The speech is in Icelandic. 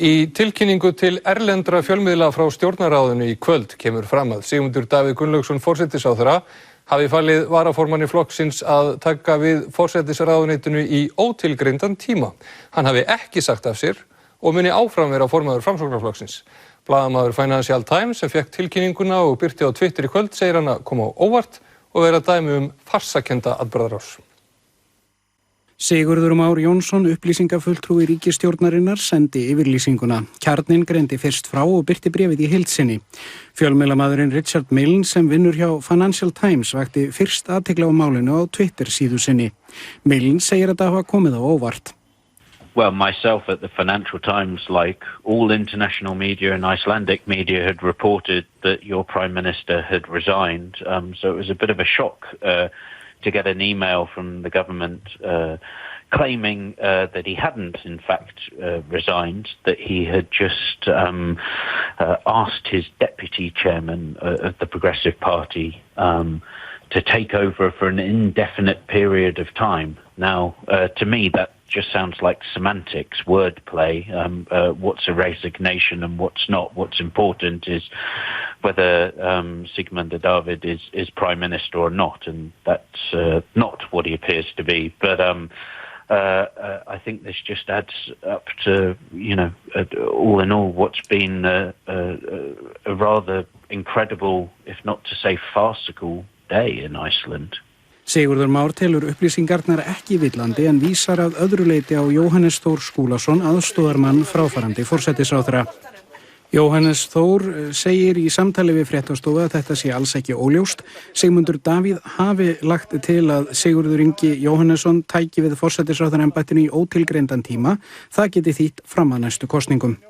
Í tilkynningu til erlendra fjölmiðla frá stjórnarráðinu í kvöld kemur fram að Sigmundur Davíð Gunnlaugsson forsætisráðherra hafi falið varaformanni flokksins að taka við forsætisráðuneytinu í ótilgreindan tíma. Hann hafi ekki sagt af sér og muni áfram vera formaður Framsóknarflokksins. Blaðamaður Financial Times sem fékk tilkynninguna og birti á Twitter í kvöld segir hann að koma á óvart og vera dæmi farsakennda atburðarás. Sigurður Már Jónsson, upplýsingafulltrúi ríkisstjórnarinnar, sendi yfirlýsinguna. Kjarninn greindi fyrst frá og birti bréfið í heild sinni. Fjölmiðlamaðurinn Richard Milne sem vinnur hjá Financial Times vakti fyrst athygli á málinu á Twitter síðu sinni. Milne segir að það hafa komið á óvart. Well, myself at the Financial Times, like all international media and Icelandic media, had reported that your Prime Minister had resigned. So it was a bit of a shock to get an email from the government claiming that he hadn't, in fact, resigned, that he had just asked his deputy chairman of the Progressive Party to take over for an indefinite period of time. Now, to me, that just sounds like semantics, wordplay. What's a resignation and what's not? What's important is whether Sigmundur Davíð is Prime Minister or not, and that's not what he appears to be. But I think this just adds up to, all in all, what's been a rather incredible, if not to say farcical, day in Iceland. Sigurður Már telur upplýsingarnar ekki villandi en vísar að öðru leyti á Jóhannes Þór Skúlason, aðstoðarmann fráfarandi forsætisráðherra. Jóhannes Þór segir í samtali við Fréttastofu að þetta sé alls ekki óljóst. Sigmundur Davíð hafi lagt til að Sigurður Ingi Jóhannesson tæki við forsætisráðherraembættinu í ótilgreindan tíma. Það geti þýtt fram að næstu kosningum.